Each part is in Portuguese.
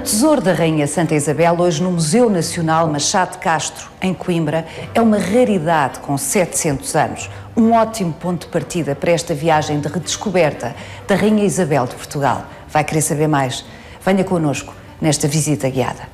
tesouro da Rainha Santa Isabel, hoje no Museu Nacional Machado de Castro, em Coimbra, é uma raridade com 700 anos. Um ótimo ponto de partida para esta viagem de redescoberta da Rainha Isabel de Portugal. Vai querer saber mais? Venha connosco nesta visita guiada.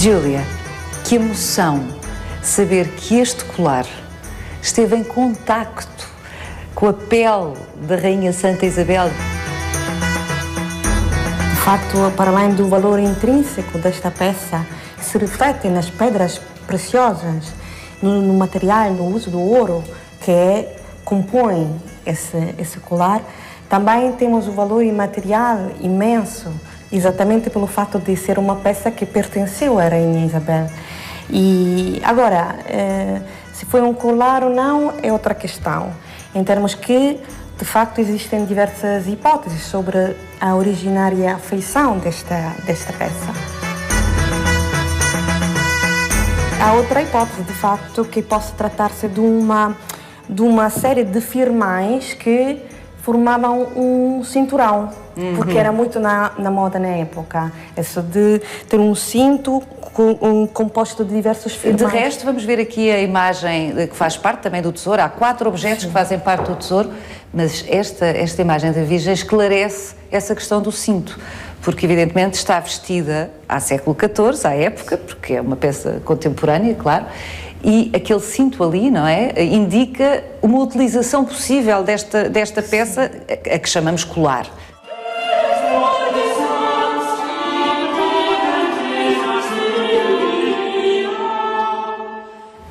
Júlia, que emoção saber que este colar esteve em contacto com a pele da Rainha Santa Isabel. De facto, para além do valor intrínseco desta peça, que se reflete nas pedras preciosas, no material, no uso do ouro, que compõe esse colar, também temos o valor imaterial imenso, exatamente pelo fato de ser uma peça que pertenceu à Rainha Isabel. E agora, se foi um colar ou não, é outra questão. Em termos que, de facto, existem diversas hipóteses sobre a originária feição desta peça. Há outra hipótese, de facto, que possa tratar-se de uma série de firmões que formavam um cinturão, porque era muito na moda na época, isso de ter um cinto composto de diversos firmões. De resto, vamos ver aqui a imagem que faz parte também do tesouro. Há 4 objetos que fazem parte do tesouro, mas esta imagem da Virgem esclarece essa questão do cinto, porque evidentemente está vestida há século XIV, à época, porque é uma peça contemporânea, claro, e aquele cinto ali, não é, indica uma utilização possível desta peça, a que chamamos colar.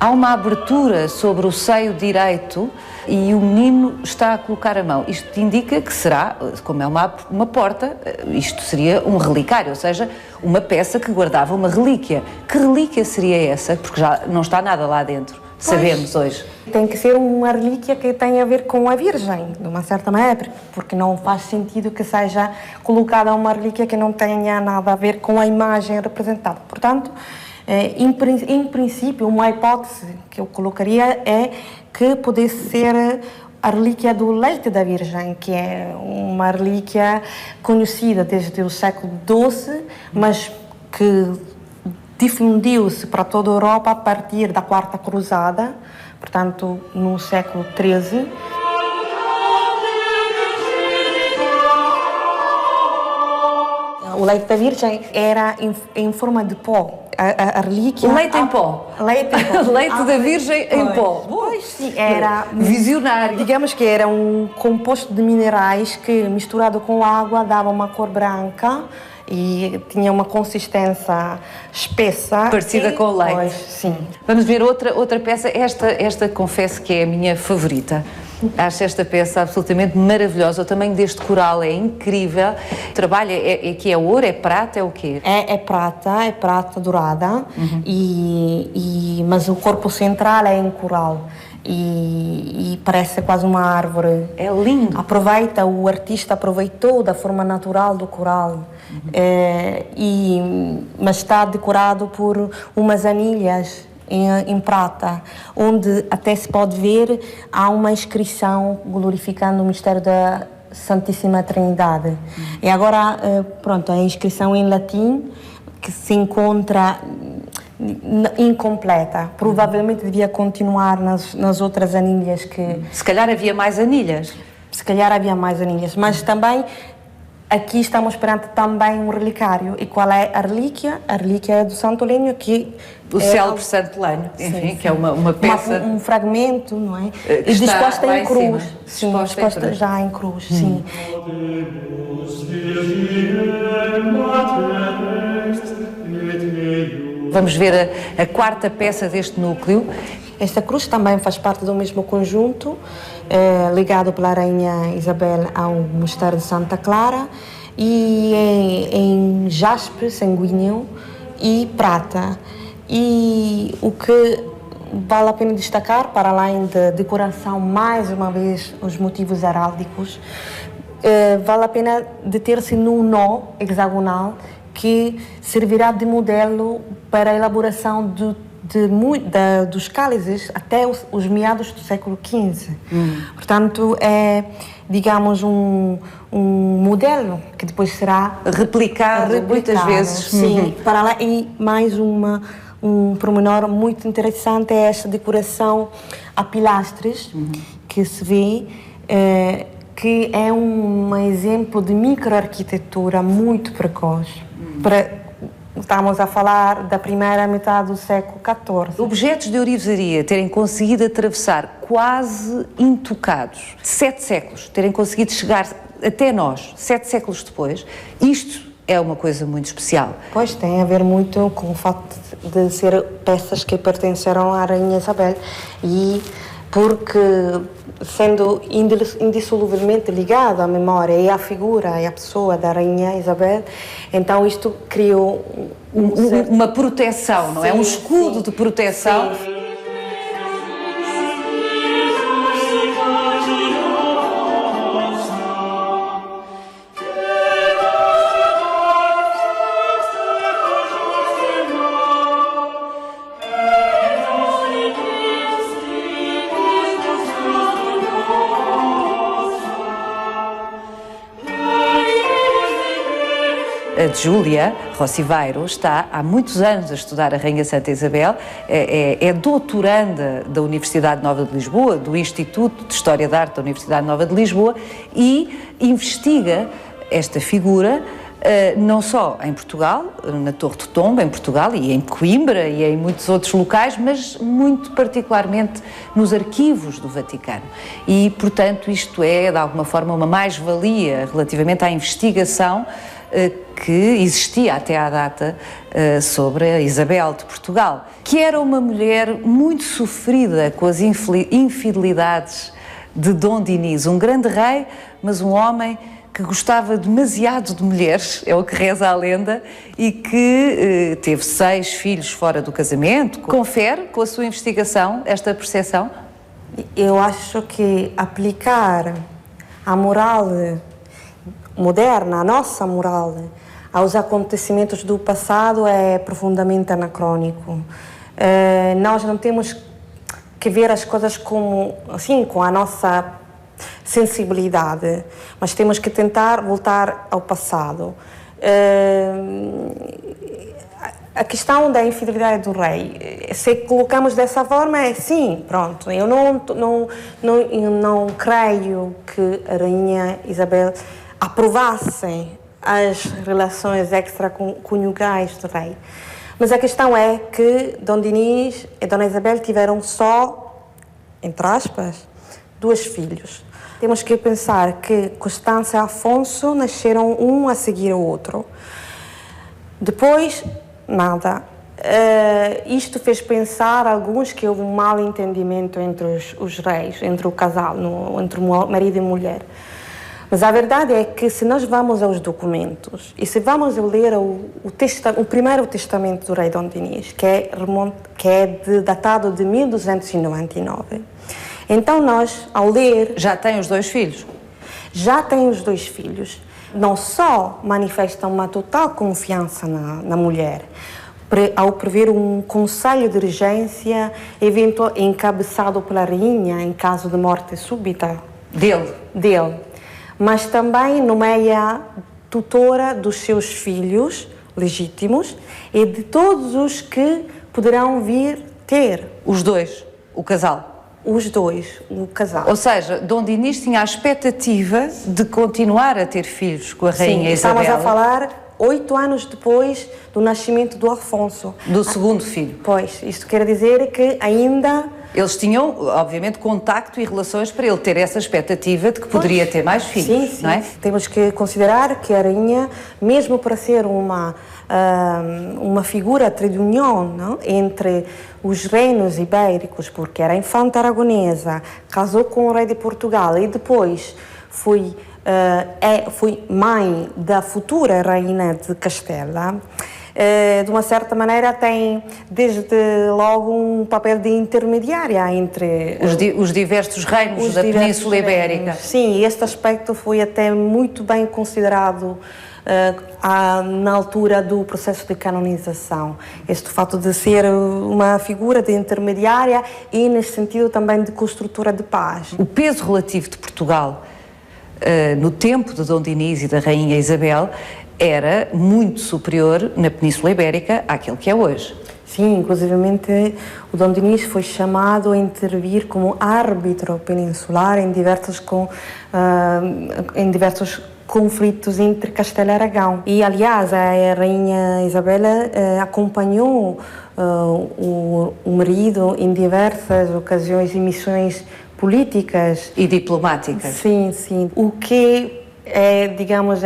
Há uma abertura sobre o seio direito e o menino está a colocar a mão. Isto indica que será, como é uma porta, isto seria um relicário, ou seja, uma peça que guardava uma relíquia. Que relíquia seria essa? Porque já não está nada lá dentro, sabemos hoje. Tem que ser uma relíquia que tenha a ver com a Virgem, de uma certa maneira, porque não faz sentido que seja colocada uma relíquia que não tenha nada a ver com a imagem representada. Portanto, em princípio, uma hipótese que eu colocaria é que pudesse ser a relíquia do leite da Virgem, que é uma relíquia conhecida desde o século XII, mas que difundiu-se para toda a Europa a partir da Quarta Cruzada, portanto, no século XIII. O leite da Virgem era em forma de pó. A relíquia... Leite em pó. Leite em pó. Leite da Virgem em pó. Pois sim, era... Visionário. Digamos que era um composto de minerais que, misturado com água, dava uma cor branca e tinha uma consistência espessa. Parecida com o leite. Pois, sim. Vamos ver outra peça. Esta confesso que é a minha favorita. Acho esta peça absolutamente maravilhosa. O tamanho deste coral é incrível. O trabalho que é ouro, é prata, é o quê? É prata dourada, mas o corpo central é em coral. E parece quase uma árvore. É lindo. O artista aproveitou da forma natural do coral, mas está decorado por umas anilhas em prata, onde até se pode ver, há uma inscrição glorificando o mistério da Santíssima Trindade. E agora, pronto, a inscrição em latim, que se encontra incompleta. Provavelmente devia continuar nas outras anilhas que... Se calhar havia mais anilhas. Se calhar havia mais anilhas, mas também aqui estamos perante também um relicário. E qual é a relíquia? A relíquia é do Santo Lênio, que o célebre Santo Lênio, enfim, que é uma peça... Um fragmento, não é? Que disposta em cruz. Sim, disposta já em cruz, sim. Vamos ver a quarta peça deste núcleo. Esta cruz também faz parte do mesmo conjunto, ligado pela Rainha Isabel ao Mosteiro de Santa Clara, e em jaspe sanguíneo e prata. E o que vale a pena destacar, para além da decoração, mais uma vez, os motivos heráldicos, vale a pena deter-se num nó hexagonal que servirá de modelo para a elaboração dos cálices até os meados do século XV. Portanto, é, digamos, um modelo que depois será replicado muitas vezes. Sim, para lá. E mais um pormenor muito interessante é esta decoração a pilastres que se vê, que é um exemplo de microarquitetura muito precoce. Estamos a falar da primeira metade do século XIV. Objetos de ourivesaria terem conseguido atravessar quase intocados 7 séculos, terem conseguido chegar até nós 7 séculos depois, isto é uma coisa muito especial. Pois, tem a ver muito com o facto de ser peças que pertenceram à Rainha Isabel, e porque, sendo indissoluvelmente ligado à memória e à figura e à pessoa da Rainha Isabel, então isto criou uma proteção, não é? Um escudo de proteção. Sim. A Júlia Rossiveiro está há muitos anos a estudar a Rainha Santa Isabel, é doutoranda da Universidade Nova de Lisboa, do Instituto de História da Arte da Universidade Nova de Lisboa, e investiga esta figura não só em Portugal, na Torre de Tomba, em Portugal, e em Coimbra e em muitos outros locais, mas muito particularmente nos arquivos do Vaticano. E, portanto, isto é, de alguma forma, uma mais-valia relativamente à investigação que existia até à data sobre a Isabel de Portugal, que era uma mulher muito sofrida com as infidelidades de Dom Dinis, um grande rei, mas um homem que gostava demasiado de mulheres, é o que reza a lenda, e que teve 6 filhos fora do casamento. Confere com a sua investigação esta percepção? Eu acho que aplicar a moral moderna, a nossa moral, aos acontecimentos do passado é profundamente anacrónico. Nós não temos que ver as coisas como, assim, com a nossa sensibilidade, mas temos que tentar voltar ao passado. A questão da infidelidade do rei, se colocamos dessa forma, é sim, pronto. Eu não creio que a Rainha Isabel aprovasse as relações extraconjugais do rei. Mas a questão é que Dom Dinis e Dona Isabel tiveram só, entre aspas, 2 filhos. Temos que pensar que Constança e Afonso nasceram um a seguir o outro. Depois, nada. Isto fez pensar alguns que houve um mal entendimento entre os reis, entre o casal, entre o marido e mulher. Mas a verdade é que, se nós vamos aos documentos e se vamos ler o primeiro testamento do rei Dom Dinis, que é datado de 1299, Então nós, ao ler... Já tem os 2 filhos? Já tem os 2 filhos. Não só manifestam uma total confiança na mulher, ao prever um conselho de regência encabeçado pela rainha em caso de morte súbita dele, mas também nomeia tutora dos seus filhos legítimos e de todos os que poderão vir ter. Os 2, o casal? Os 2, o casal. Ou seja, Dom Dinis tinha a expectativa de continuar a ter filhos com a rainha Isabel. Estamos a falar 8 anos depois do nascimento do Afonso. Do segundo filho. Pois, isto quer dizer que ainda... Eles tinham, obviamente, contacto e relações para ele ter essa expectativa de que poderia ter mais filhos, sim. não é? Temos que considerar que a rainha, mesmo para ser uma figura de união entre os reinos ibéricos, porque era infanta aragonesa, casou com o rei de Portugal e depois foi mãe da futura rainha de Castela, de uma certa maneira tem desde logo um papel de intermediária entre os diversos reinos da Península Ibérica. Sim, este aspecto foi até muito bem considerado na altura do processo de canonização. Este fato de ser uma figura de intermediária e nesse sentido também de construtora de paz. O peso relativo de Portugal no tempo de Dom Dinis e da rainha Isabel era muito superior na Península Ibérica àquele que é hoje. Sim, inclusivamente o Dom Dinis foi chamado a intervir como árbitro peninsular em diversos conflitos entre Castelo e Aragão. E, aliás, a rainha Isabel acompanhou o marido em diversas ocasiões e missões políticas e diplomáticas. Sim, sim. O que digamos,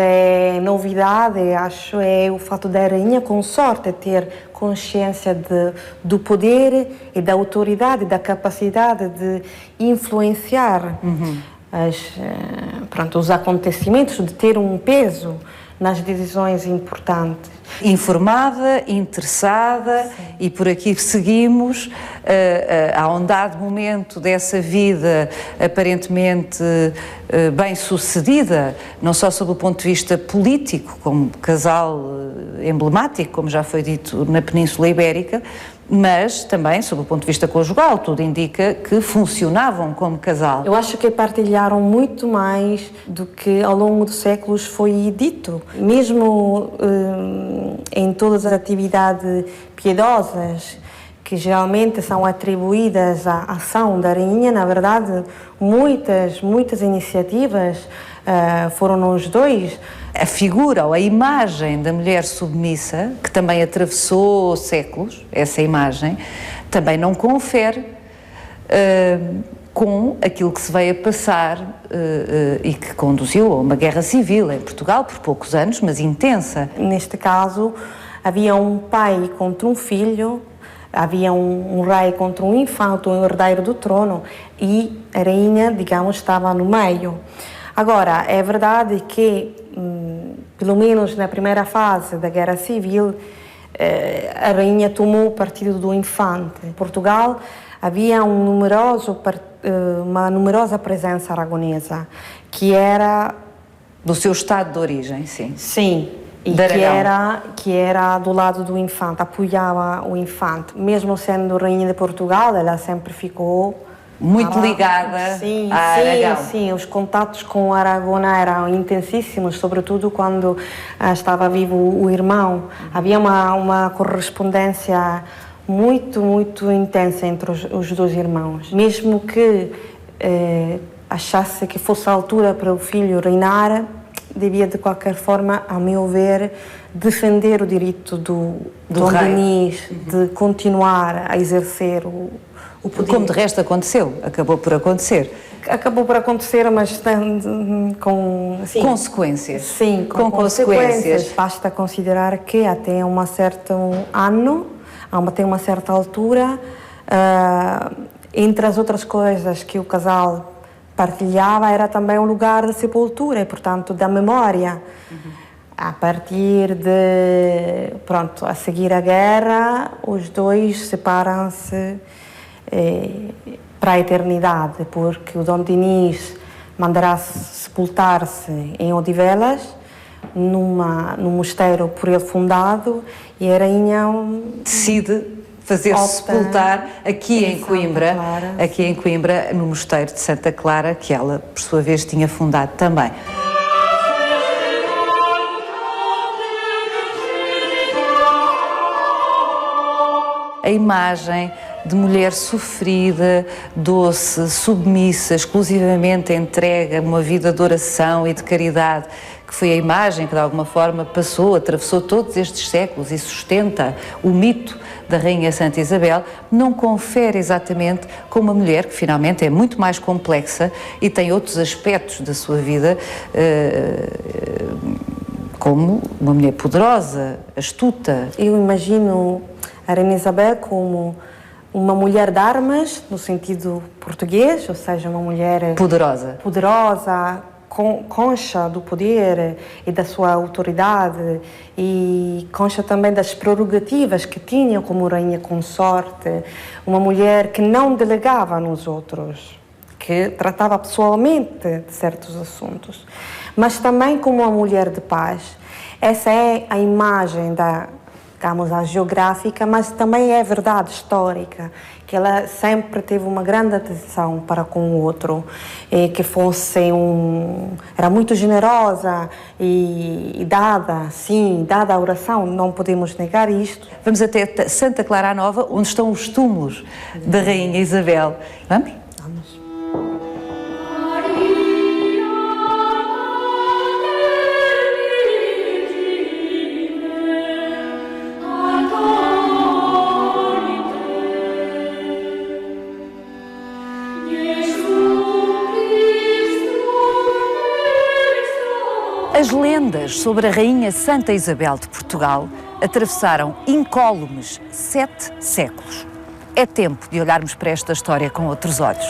novidade, acho, é o fato da rainha consorte ter consciência do poder e da autoridade, da capacidade de influenciar os acontecimentos, de ter um peso nas decisões importantes. Informada, interessada, sim. E por aqui seguimos a um dado momento dessa vida aparentemente bem-sucedida, não só sob o ponto de vista político, como casal emblemático, como já foi dito na Península Ibérica, mas também sob o ponto de vista conjugal, tudo indica que funcionavam como casal. Eu acho que partilharam muito mais do que ao longo dos séculos foi dito. Mesmo em todas as atividades piedosas que geralmente são atribuídas à ação da rainha, na verdade, muitas iniciativas foram os 2. A figura ou a imagem da mulher submissa, que também atravessou séculos, essa imagem, também não confere com aquilo que se veio a passar e que conduziu a uma guerra civil em Portugal, por poucos anos, mas intensa. Neste caso, havia um pai contra um filho, havia um rei contra um infante, um herdeiro do trono, e a rainha, digamos, estava no meio. Agora, é verdade que, pelo menos na primeira fase da Guerra Civil, a rainha tomou o partido do infante. Em Portugal havia uma numerosa presença aragonesa, que era... Do seu estado de origem, sim. Sim, e que era do lado do infante, apoiava o infante. Mesmo sendo rainha de Portugal, ela sempre ficou... muito ligada a Aragão. Sim, os contatos com Aragona eram intensíssimos, sobretudo quando estava vivo o irmão. Havia uma correspondência muito intensa entre os 2 irmãos. Mesmo que achasse que fosse a altura para o filho reinar, devia de qualquer forma, a meu ver, defender o direito do Dom Dinis de continuar a exercer o poder. Como de resto aconteceu, acabou por acontecer. Acabou por acontecer, mas com consequências. Sim, com consequências. Basta considerar que até um certo ano, até uma certa altura, entre as outras coisas que o casal partilhava, era também um lugar de sepultura e, portanto, da memória. A partir de, a seguir a guerra, os 2 separam-se para a eternidade, porque o Dom Dinis mandará sepultar-se em Odivelas, num mosteiro por ele fundado, e a rainha decide fazer-se sepultar aqui em Coimbra, no mosteiro de Santa Clara, que ela, por sua vez, tinha fundado também. A imagem de mulher sofrida, doce, submissa, exclusivamente entregue a uma vida de oração e de caridade, que foi a imagem que de alguma forma atravessou todos estes séculos e sustenta o mito da Rainha Santa Isabel, não confere exatamente com uma mulher que finalmente é muito mais complexa e tem outros aspectos da sua vida, como uma mulher poderosa, astuta. Eu imagino a Rainha Isabel como uma mulher de armas, no sentido português, ou seja, uma mulher poderosa, consciente do poder e da sua autoridade, e consciente também das prerrogativas que tinha como rainha consorte, uma mulher que não delegava nos outros, que tratava pessoalmente de certos assuntos, mas também como uma mulher de paz. Essa é a imagem digamos, a geográfica, mas também é verdade histórica, que ela sempre teve uma grande atenção para com o outro, e que era muito generosa e dada a oração, não podemos negar isto. Vamos até Santa Clara a Nova, onde estão os túmulos da Rainha Isabel. Vamos? Vamos. As lendas sobre a Rainha Santa Isabel de Portugal atravessaram incólumes 7 séculos. É tempo de olharmos para esta história com outros olhos.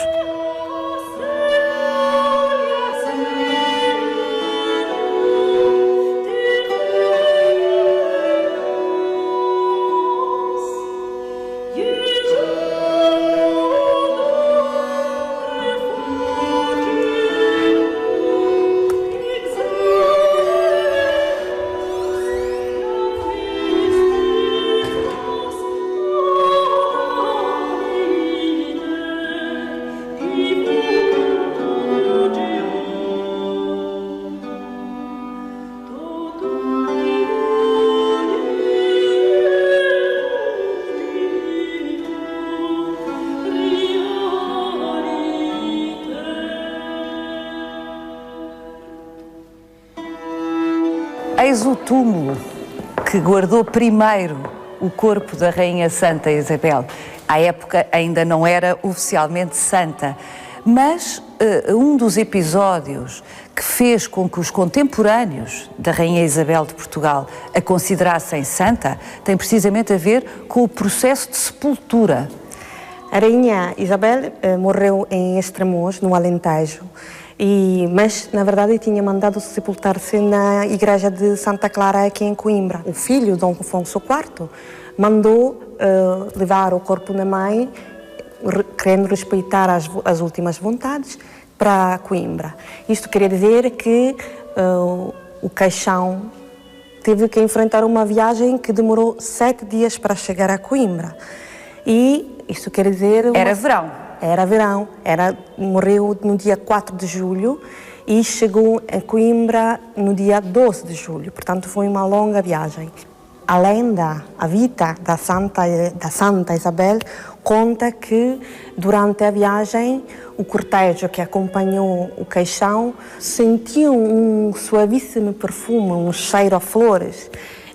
Eis o túmulo que guardou primeiro o corpo da Rainha Santa Isabel. À época ainda não era oficialmente santa, mas um dos episódios que fez com que os contemporâneos da Rainha Isabel de Portugal a considerassem santa tem precisamente a ver com o processo de sepultura. A Rainha Isabel morreu em Estremoz, no Alentejo, mas na verdade tinha mandado sepultar-se na igreja de Santa Clara aqui em Coimbra. O filho, Dom Afonso IV, mandou levar o corpo da mãe, querendo respeitar as últimas vontades, para Coimbra. Isto queria dizer que o caixão teve que enfrentar uma viagem que demorou 7 dias para chegar a Coimbra. E isto quer dizer... Era verão. Era verão, morreu no dia 4 de julho e chegou a Coimbra no dia 12 de julho, portanto foi uma longa viagem. A lenda, a vida da Santa Isabel conta que durante a viagem o cortejo que acompanhou o caixão sentiu um suavíssimo perfume, um cheiro a flores.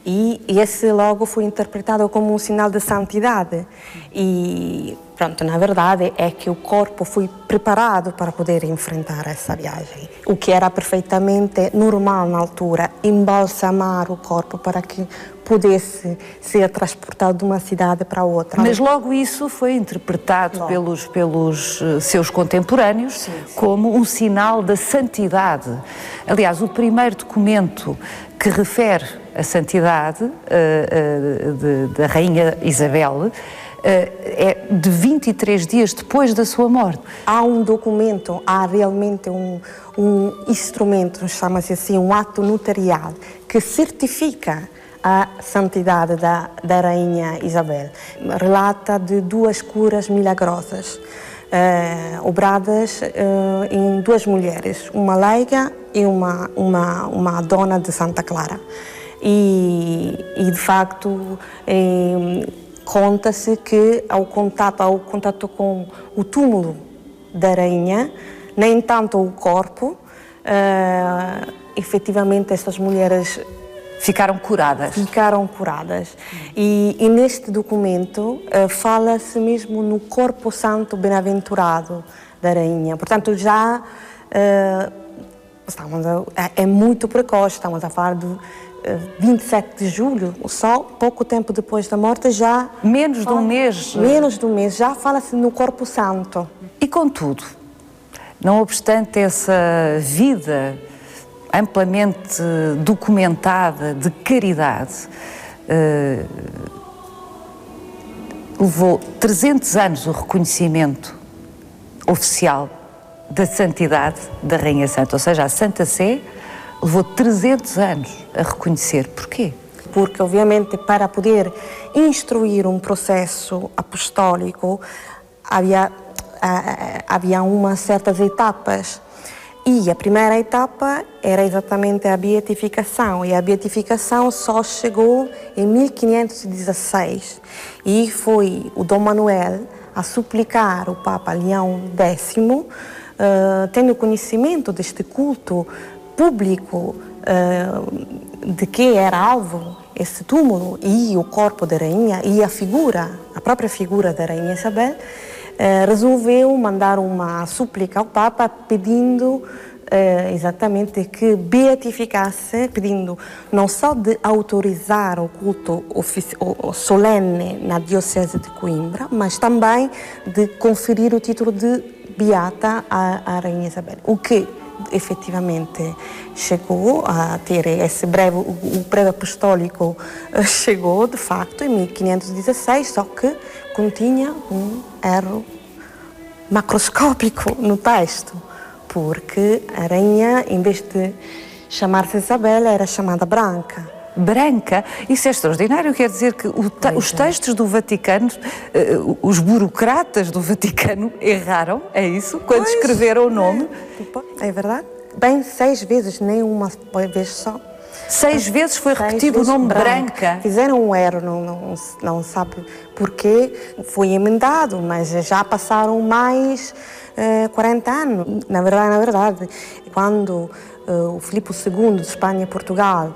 E esse logo foi interpretado como um sinal de santidade. E pronto, na verdade é que o corpo foi preparado para poder enfrentar essa viagem. O que era perfeitamente normal na altura, embalsamar o corpo para que pudesse ser transportado de uma cidade para outra. Mas logo isso foi interpretado pelos seus contemporâneos como um sinal da santidade. Aliás, o primeiro documento que refere a santidade da Rainha Isabel é de 23 dias depois da sua morte. Há um documento, há realmente um instrumento, chama-se assim, um ato notarial, que certifica a santidade da Rainha Isabel. Relata de 2 curas milagrosas, obradas em 2 mulheres, uma leiga e uma dona de Santa Clara. E de facto, conta-se que ao contato com o túmulo da rainha, nem tanto o corpo, efetivamente estas mulheres ficaram curadas. E neste documento fala-se mesmo no corpo santo bem-aventurado da rainha. Portanto, já é muito precoce, estamos a falar de 27 de julho, só pouco tempo depois da morte, já... Menos de um mês. Menos de um mês, já fala-se no corpo santo. E contudo, não obstante essa vida amplamente documentada de caridade, levou 300 anos o reconhecimento oficial da santidade da Rainha Santa, ou seja, a Santa Sé levou 300 anos a reconhecer. Porquê? Porque, obviamente, para poder instruir um processo apostólico, havia umas certas etapas. E a primeira etapa era exatamente a beatificação. E a beatificação só chegou em 1516. E foi o Dom Manuel a suplicar o Papa Leão X, tendo conhecimento deste culto público de que era alvo esse túmulo e o corpo da rainha e a própria figura da rainha Isabel, resolveu mandar uma súplica ao Papa pedindo exatamente que beatificasse, pedindo não só de autorizar o culto solene na diocese de Coimbra, mas também de conferir o título de beata à rainha Isabel, o que efetivamente chegou a ter esse o breve apostólico chegou de facto em 1516, só que continha um erro macroscópico no texto, porque a rainha, em vez de chamar-se Isabel, era chamada Branca. Branca? Isso é extraordinário, quer dizer que os textos do Vaticano, os burocratas do Vaticano erraram, é isso? Quando escreveram o nome? É verdade. Bem, 6 vezes, nem uma vez só. 6 vezes foi repetido o nome Branca. Fizeram um erro, não sabe porquê, foi emendado, mas já passaram mais 40 anos. Na verdade, quando o Filipe II de Espanha e Portugal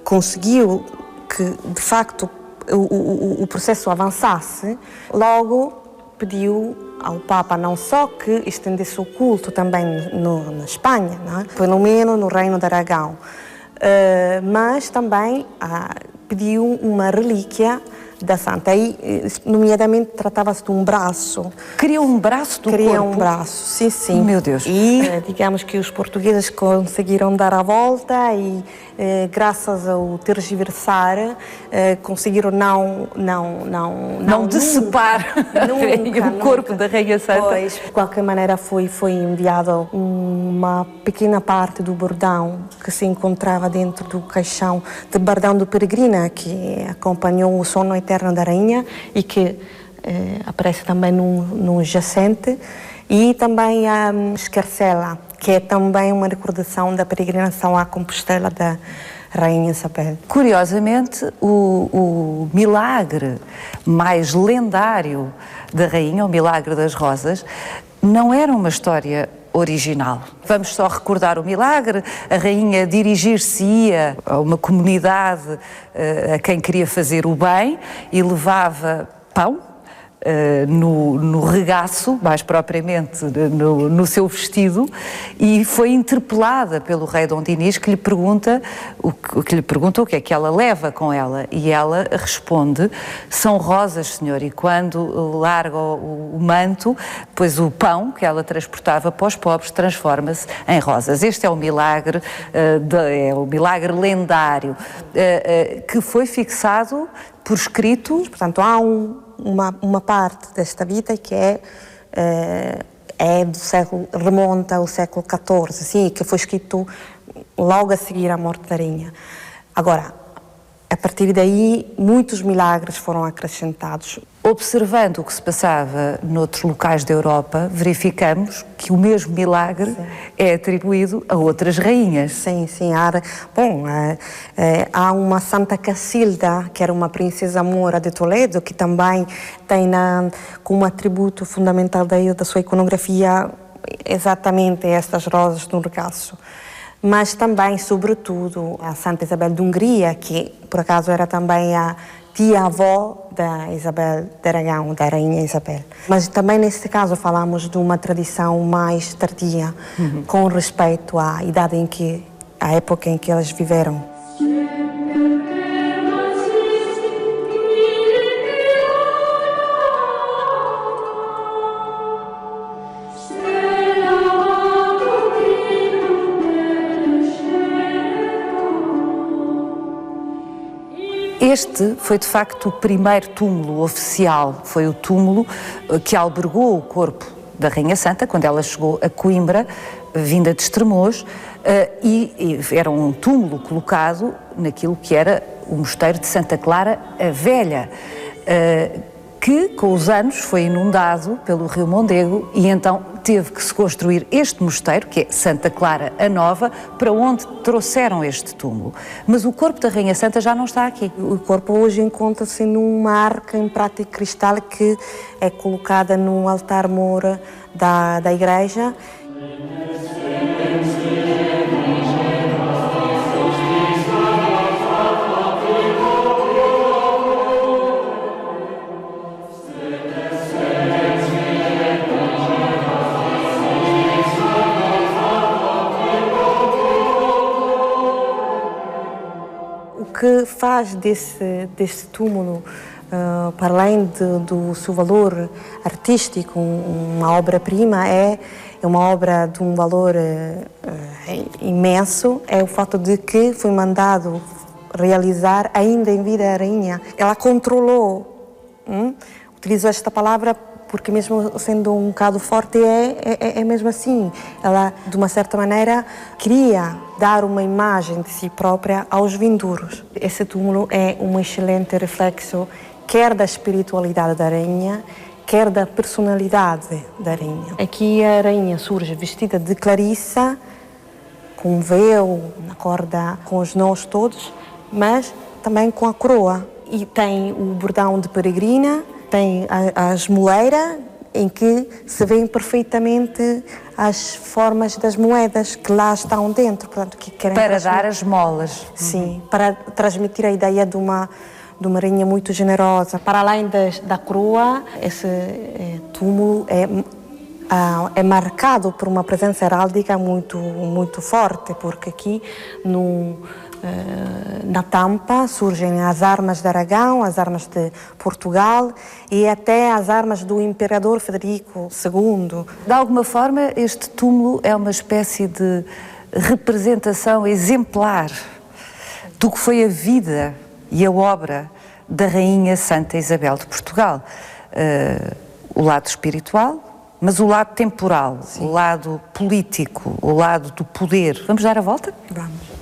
conseguiu que, de facto, o processo avançasse, logo pediu ao Papa não só que estendesse o culto também na Espanha, não é? Pelo menos no Reino de Aragão, mas também pediu uma relíquia da Santa. Aí, nomeadamente, tratava-se de um braço. Queria um braço do corpo? Queria um braço, sim, sim. Meu Deus. E, digamos que os portugueses conseguiram dar a volta e, graças ao tergiversar, conseguiram não decepar o corpo da Rainha Santa. Pois, de qualquer maneira, foi enviado uma pequena parte do bordão que se encontrava dentro do caixão de bordão do Peregrina, que acompanhou o sono eterno da rainha e que aparece também num jacente, e também a escarcela, que é também uma recordação da peregrinação à Compostela da Rainha Isabel. Curiosamente, o milagre mais lendário da rainha, o milagre das rosas, não era uma história original. Vamos só recordar o milagre: a rainha dirigir-se-ia a uma comunidade a quem queria fazer o bem e levava pão, no regaço, mais propriamente no seu vestido, e foi interpelada pelo rei Dom Dinis, que lhe pergunta o que é que ela leva com ela, e ela responde: são rosas, senhor, e quando larga o manto, pois o pão que ela transportava para os pobres transforma-se em rosas. Este é o milagre, é o milagre lendário, que foi fixado por escrito. Portanto, há uma parte desta vida que do século, remonta ao século XIV, assim, que foi escrito logo a seguir à morte da rainha. Agora, a partir daí, muitos milagres foram acrescentados. Observando o que se passava noutros locais da Europa, verificamos que o mesmo milagre, sim, é atribuído a outras rainhas. Sim, sim. Há uma Santa Cacilda, que era uma princesa moura de Toledo, que também tem como atributo fundamental da sua iconografia exatamente estas rosas no regaço. Mas também, sobretudo, a Santa Isabel de Hungria, que por acaso era também a tia-avó da Isabel de Aragão, da Rainha Isabel. Mas também, nesse caso, falamos de uma tradição mais tardia, com respeito à idade à época em que elas viveram. Este foi, de facto, o primeiro túmulo oficial. Foi o túmulo que albergou o corpo da Rainha Santa quando ela chegou a Coimbra, vinda de Estremoz, e era um túmulo colocado naquilo que era o mosteiro de Santa Clara a Velha, que com os anos foi inundado pelo rio Mondego, e então teve que se construir este mosteiro, que é Santa Clara a Nova, para onde trouxeram este túmulo. Mas o corpo da Rainha Santa já não está aqui. O corpo hoje encontra-se numa arca em prata e cristal que é colocada no altar-mor da igreja. O que faz desse túmulo, para além do seu valor artístico, uma obra-prima, é uma obra de um valor imenso, é o fato de que foi mandado realizar ainda em vida a rainha. Ela controlou, utilizo esta palavra porque mesmo sendo um bocado forte, é mesmo assim. Ela, de uma certa maneira, queria dar uma imagem de si própria aos vindouros. Esse túmulo é um excelente reflexo, quer da espiritualidade da rainha, quer da personalidade da rainha. Aqui a rainha surge vestida de Clarissa, com um véu na corda, com os nós todos, mas também com a coroa. E tem o bordão de peregrina, tem a esmoleira, em que se vêem perfeitamente as formas das moedas que lá estão dentro. Portanto, que querem para dar as molas. Sim, para transmitir a ideia de uma rainha muito generosa. Para além da coroa, esse túmulo é marcado por uma presença heráldica muito, muito forte, porque aqui na tampa surgem as armas de Aragão, as armas de Portugal e até as armas do imperador Frederico II. De alguma forma, este túmulo é uma espécie de representação exemplar do que foi a vida e a obra da Rainha Santa Isabel de Portugal. O lado espiritual, mas o lado temporal, sim, o lado político, o lado do poder. Vamos dar a volta? Vamos.